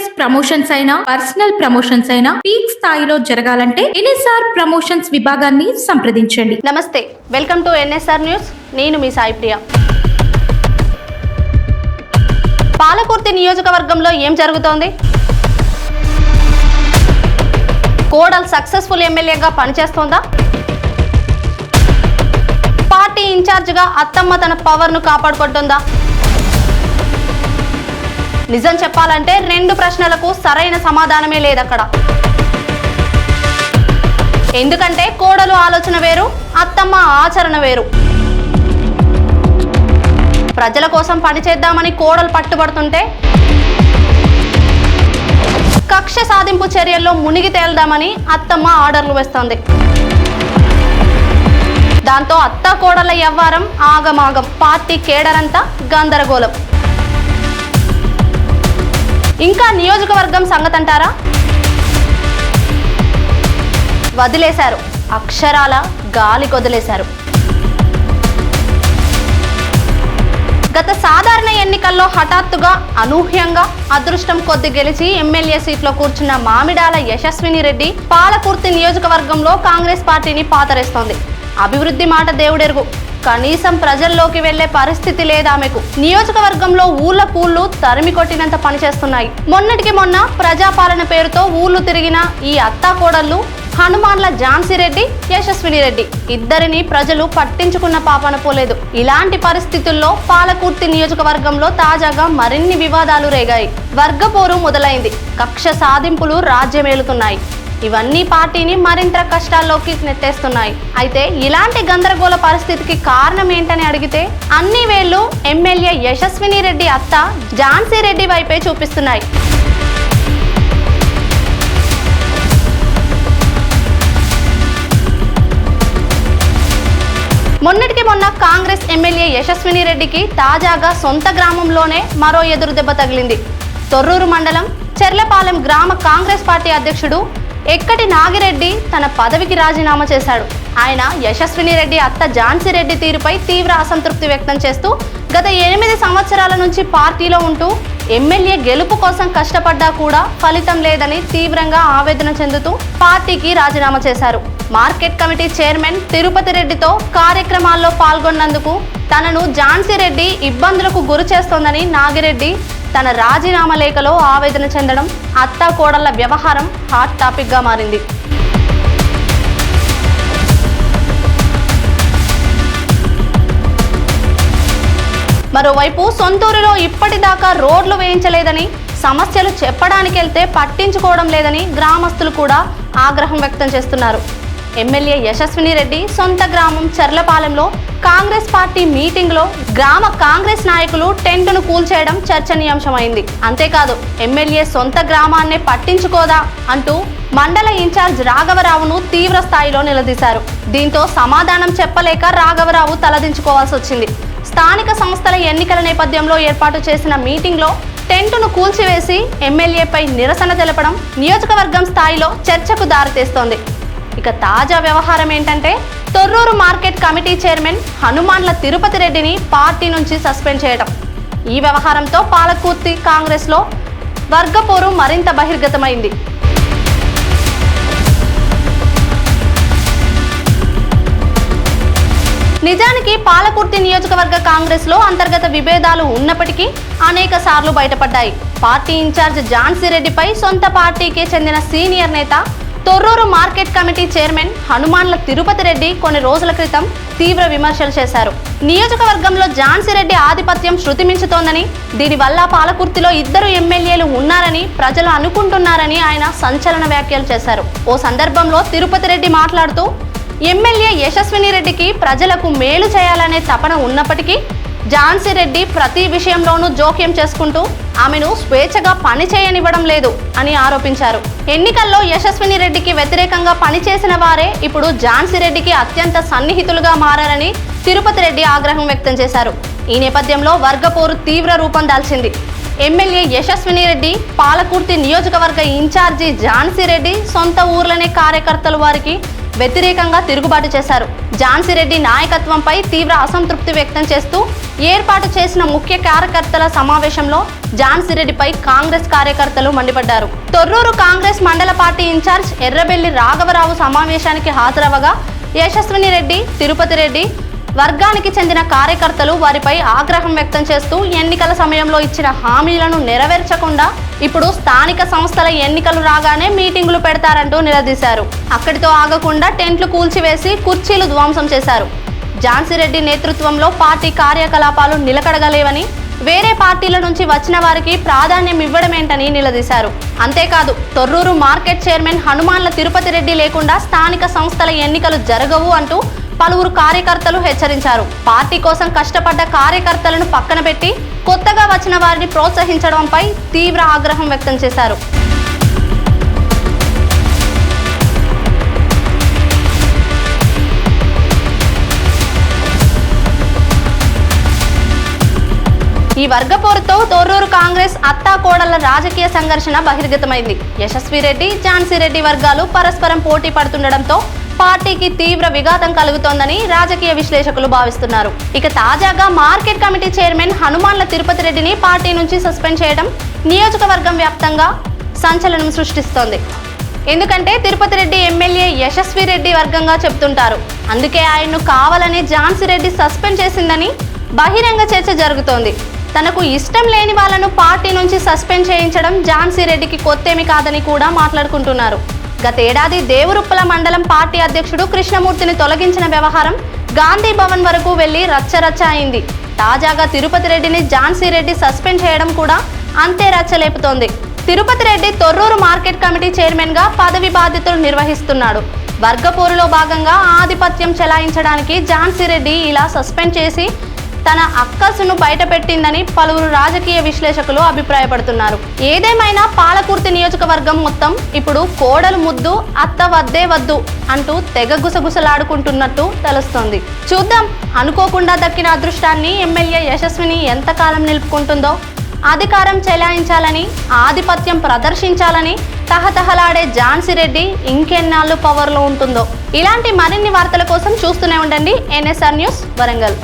Business promotions అయినా personal promotions అయినా peak స్థాయిలో జరగాలంటే ఎన్ఎస్ఆర్ ప్రమోషన్స్ విభాగాన్ని సంప్రదించండి. నమస్తే, వెల్కమ్ టు ఎన్ఎస్ఆర్ న్యూస్. నేను మీ సాయి ప్రియ. పాలకుర్తి నియోజకవర్గంలో ఏం జరుగుతోంది? కోడల్ సక్సెస్ఫుల్ ఎమ్మెల్యేగా పనిచేస్తోందా? పార్టీ ఇన్ఛార్జిగా అత్తమ్మ తన పవర్ ను కాపాడుకుంటుందా? నిజం చెప్పాలంటే రెండు ప్రశ్నలకు సరైన సమాధానమే లేదక్కడ. ఎందుకంటే కోడలు ఆలోచన వేరు, అత్తమ్మ ఆచరణ వేరు. ప్రజల కోసం పనిచేద్దామని కోడలు పట్టుబడుతుంటే కక్ష సాధింపు చర్యల్లో మునిగి తేల్దామని అత్తమ్మ ఆర్డర్లు వేస్తోంది. దాంతో అత్త కోడళ్ల వ్యవహారం ఆగమాగం, పార్టీ కేడరంతా గందరగోళం. ఇంకా నియోజకవర్గం సంగతంటారా? వదిలేశారు, అక్షరాల గాలి కొదిలేశారు. గత సాధారణ ఎన్నికల్లో హఠాత్తుగా అనూహ్యంగా అదృష్టం కొద్ది గెలిచి ఎమ్మెల్యే సీట్లో కూర్చున్న మామిడాల యశస్విని రెడ్డి పాలకుర్తి నియోజకవర్గంలో కాంగ్రెస్ పార్టీని పాతరేస్తోంది. అభివృద్ధి మాట దేవుడెరుగు, కనీసం ప్రజల్లోకి వెళ్లే పరిస్థితి లేదామెకు. నియోజకవర్గంలో ఊళ్ళ కూళ్లు తరిమి కొట్టినంత పనిచేస్తున్నాయి. మొన్నటికి మొన్న ప్రజాపాలన పేరుతో ఊళ్ళు తిరిగిన ఈ అత్తా కోడళ్లు హనుమాన్ల ఝాన్సీ రెడ్డి, యశస్విని రెడ్డి ఇద్దరిని ప్రజలు పట్టించుకున్న పాపన పోలేదు. ఇలాంటి పరిస్థితుల్లో పాలకుర్తి నియోజకవర్గంలో తాజాగా మరిన్ని వివాదాలు రేగాయి. వర్గపోరు మొదలైంది, కక్ష సాధింపులు రాజ్యమేలుతున్నాయి. ఇవన్నీ పార్టీని మరింత కష్టాల్లోకి నెట్టేస్తున్నాయి. అయితే ఇలాంటి గందరగోళ పరిస్థితికి కారణం ఏంటని అడిగితే అన్ని వేళ్లు ఎమ్మెల్యే యశస్విని రెడ్డి అత్త ఝాన్సీ రెడ్డి వైపే చూపిస్తున్నాయి. మొన్నటికి మొన్న కాంగ్రెస్ ఎమ్మెల్యే యశస్విని రెడ్డికి తాజాగా సొంత గ్రామంలోనే మరో ఎదురు దెబ్బ తగిలింది. తొర్రూరు మండలం చెర్లపాలెం గ్రామ కాంగ్రెస్ పార్టీ అధ్యక్షుడు ఎక్కటి నాగిరెడ్డి తన పదవికి రాజీనామా చేశాడు. ఆయన యశస్విని రెడ్డి అత్త ఝాన్సీ రెడ్డి తీరుపై తీవ్ర అసంతృప్తి వ్యక్తం చేస్తూ గత 8 సంవత్సరాల నుంచి పార్టీలో ఉంటూ ఎమ్మెల్యే గెలుపు కోసం కష్టపడ్డా కూడా ఫలితం లేదని తీవ్రంగా ఆవేదన చెందుతూ పార్టీకి రాజీనామా చేశారు. మార్కెట్ కమిటీ చైర్మన్ తిరుపతి రెడ్డితో కార్యక్రమాల్లో పాల్గొన్నందుకు తనను ఝాన్సీ రెడ్డి ఇబ్బందులకు గురి చేస్తోందని నాగిరెడ్డి తన రాజీనామా లేఖలో ఆవేదన చెందడం అత్తా కోడళ్ల వ్యవహారం హాట్ టాపిక్ గా మారింది. మరోవైపు సొంతూరులో ఇప్పటిదాకా రోడ్లు వేయించలేదని, సమస్యలు చెప్పడానికి వెళ్తే పట్టించుకోవడం లేదని గ్రామస్తులు కూడా ఆగ్రహం వ్యక్తం చేస్తున్నారు. ఎమ్మెల్యే యశస్విని రెడ్డి సొంత గ్రామం చెర్లపాలెంలో కాంగ్రెస్ పార్టీ మీటింగ్ లో గ్రామ కాంగ్రెస్ నాయకులు టెంటును కూల్చేయడం చర్చనీయాంశమైంది. అంతేకాదు ఎమ్మెల్యే సొంత గ్రామాన్నే పట్టించుకోదా అంటూ మండల ఇన్ఛార్జ్ రాఘవరావును తీవ్ర స్థాయిలో నిలదీశారు. దీంతో సమాధానం చెప్పలేక రాఘవరావు తలదించుకోవాల్సి వచ్చింది. స్థానిక సంస్థల ఎన్నికల నేపథ్యంలో ఏర్పాటు చేసిన మీటింగ్ లో టెంటును కూల్చివేసి ఎమ్మెల్యేపై నిరసన తెలపడం నియోజకవర్గం స్థాయిలో చర్చకు దారితీస్తోంది. ఇక తాజా వ్యవహారం ఏంటంటే Torrur market committee chairman Hanumanla Tirupati రెడ్డిని పార్టీ నుంచి సస్పెండ్ చేయడం. ఈ వ్యవహారంతో పాలకుర్తి కాంగ్రెస్ లో వర్గపోరు మరింత బహిర్గతమైంది. నిజానికి పాలకుర్తి నియోజకవర్గ కాంగ్రెస్ లో అంతర్గత విభేదాలు ఉన్నప్పటికీ అనేక సార్లు బయటపడ్డాయి. పార్టీ ఇన్ఛార్జ్ ఝాన్సీ రెడ్డిపై సొంత పార్టీకి చెందిన సీనియర్ నేత Torrur market committee chairman Hanumanla Tirupati Reddy కొన్ని రోజుల క్రితం తీవ్ర విమర్శలు చేశారు. నియోజకవర్గంలో ఝాన్సీ రెడ్డి ఆధిపత్యం శృతి మించుతోందని, దీనివల్ల పాలకుర్తిలో 2 ఎమ్మెల్యేలు ఉన్నారని ప్రజలు అనుకుంటున్నారని ఆయన సంచలన వ్యాఖ్యలు చేశారు. ఓ సందర్భంలో తిరుపతి రెడ్డి మాట్లాడుతూ ఎమ్మెల్యే యశస్విని రెడ్డికి ప్రజలకు మేలు చేయాలనే తపన ఉన్నప్పటికీ ఝాన్సీ రెడ్డి ప్రతి విషయంలోనూ జోక్యం చేసుకుంటూ ఆమెను స్వేచ్ఛగా పని చేయనివ్వడం లేదు అని ఆరోపించారు. ఎన్నికల్లో యశస్విని రెడ్డికి వ్యతిరేకంగా పనిచేసిన వారే ఇప్పుడు ఝాన్సీ రెడ్డికి అత్యంత సన్నిహితులుగా మారారని తిరుపతి రెడ్డి ఆగ్రహం వ్యక్తం చేశారు. ఈ నేపథ్యంలో వర్గపోరు తీవ్ర రూపం దాల్చింది. ఎమ్మెల్యే యశస్విని రెడ్డి, పాలకుర్తి నియోజకవర్గ ఇన్ఛార్జి ఝాన్సీ రెడ్డి సొంత ఊర్లనే కార్యకర్తలు వారికి వ్యతిరేకంగా తిరుగుబాటు చేశారు. ఝాన్సీ రెడ్డి నాయకత్వంపై తీవ్ర అసంతృప్తి వ్యక్తం చేస్తూ ఏర్పాటు చేసిన ముఖ్య కార్యకర్తల సమావేశంలో ఝాన్సీ రెడ్డిపై కాంగ్రెస్ కార్యకర్తలు మండిపడ్డారు. తొర్రూరు కాంగ్రెస్ మండల పార్టీ ఇన్ఛార్జ్ ఎర్రబెల్లి రాఘవరావు సమావేశానికి హాజరవగా యశస్విని రెడ్డి, తిరుపతి రెడ్డి వర్గానికి చెందిన కార్యకర్తలు వారిపై ఆగ్రహం వ్యక్తం చేస్తూ ఎన్నికల సమయంలో ఇచ్చిన హామీలను నెరవేర్చకుండా ఇప్పుడు స్థానిక సంస్థల ఎన్నికలు రాగానే మీటింగులు పెడతారంటూ నిలదీశారు. అక్కడితో ఆగకుండా టెంట్లు కూల్చివేసి కుర్చీలు ధ్వంసం చేశారు. ఝాన్సీ రెడ్డి నేతృత్వంలో పార్టీ కార్యకలాపాలు నిలకడగలేవని, వేరే పార్టీల నుంచి వచ్చిన వారికి ప్రాధాన్యం ఇవ్వడమేంటని నిలదీశారు. అంతేకాదు తొర్రూరు మార్కెట్ చైర్మన్ హనుమాన్ల తిరుపతి రెడ్డి లేకుండా స్థానిక సంస్థల ఎన్నికలు జరగవు అంటూ పలువురు కార్యకర్తలు హెచ్చరించారు. పార్టీ కోసం కష్టపడ్డ కార్యకర్తలను పక్కన పెట్టి కొత్తగా వచ్చిన వారిని ప్రోత్సహించడంపై తీవ్ర ఆగ్రహం వ్యక్తం చేశారు. ఈ వర్గపోరుతో తొర్రూరు కాంగ్రెస్ అత్తాకోడళ్ల రాజకీయ సంఘర్షణ బహిర్గతమైంది. యశస్వి రెడ్డి, ఝాన్సీ రెడ్డి వర్గాలు పరస్పరం పోటీ పడుతుండటంతో పార్టీకి తీవ్ర విఘాతం కలుగుతోందని రాజకీయ విశ్లేషకులు భావిస్తున్నారు. ఇక తాజాగా market committee chairman Hanumanla Tirupati రెడ్డిని పార్టీ నుంచి సస్పెండ్ చేయడం నియోజకవర్గం వ్యాప్తంగా సంచలనం సృష్టిస్తోంది. ఎందుకంటే తిరుపతి రెడ్డి ఎమ్మెల్యే యశస్వి రెడ్డి వర్గంగా చెప్తుంటారు. అందుకే ఆయన్ను కావాలని ఝాన్సీ రెడ్డి సస్పెండ్ చేసిందని బహిరంగ చర్చ జరుగుతోంది. తనకు ఇష్టం లేని వాళ్లను పార్టీ నుంచి సస్పెండ్ చేయించడం ఝాన్సీ రెడ్డికి కొత్తేమి కాదని కూడా మాట్లాడుకుంటున్నారు. గతేడాది దేవురుప్పల మండలం పార్టీ అధ్యక్షుడు కృష్ణమూర్తిని తొలగించిన వ్యవహారం గాంధీ భవన్ వరకు వెళ్లి రచ్చరచ్చ అయింది. తాజాగా తిరుపతి రెడ్డిని ఝాన్సీ రెడ్డి సస్పెండ్ చేయడం కూడా అంతే రచ్చలేపుతోంది. Tirupati Reddy Torrur market committee chairman గా పదవి బాధ్యతలు నిర్వహిస్తున్నాడు. వర్గపోరులో భాగంగా ఆధిపత్యం చెలాయించడానికి ఝాన్సీ రెడ్డి ఇలా సస్పెండ్ చేసి తన అక్కసును బయటపెట్టిందని పలువురు రాజకీయ విశ్లేషకులు అభిప్రాయపడుతున్నారు. ఏదేమైనా పాలకుర్తి నియోజకవర్గం మొత్తం ఇప్పుడు కోడలు ముద్దు, అత్త వద్దే వద్దు అంటూ తెగ గుసగుసలాడుకుంటున్నట్టు తెలుస్తోంది. చూద్దాం, అనుకోకుండా దక్కిన అదృష్టాన్ని ఎమ్మెల్యే యశస్విని ఎంతకాలం నిలుపుకుంటుందో. అధికారం చెలాయించాలని, ఆధిపత్యం ప్రదర్శించాలని తహతహలాడే ఝాన్సీ రెడ్డి ఇంకెన్నాళ్ళు పవర్లో ఉంటుందో. ఇలాంటి మరిన్ని వార్తల కోసం చూస్తూనే ఉండండి NSR న్యూస్ వరంగల్.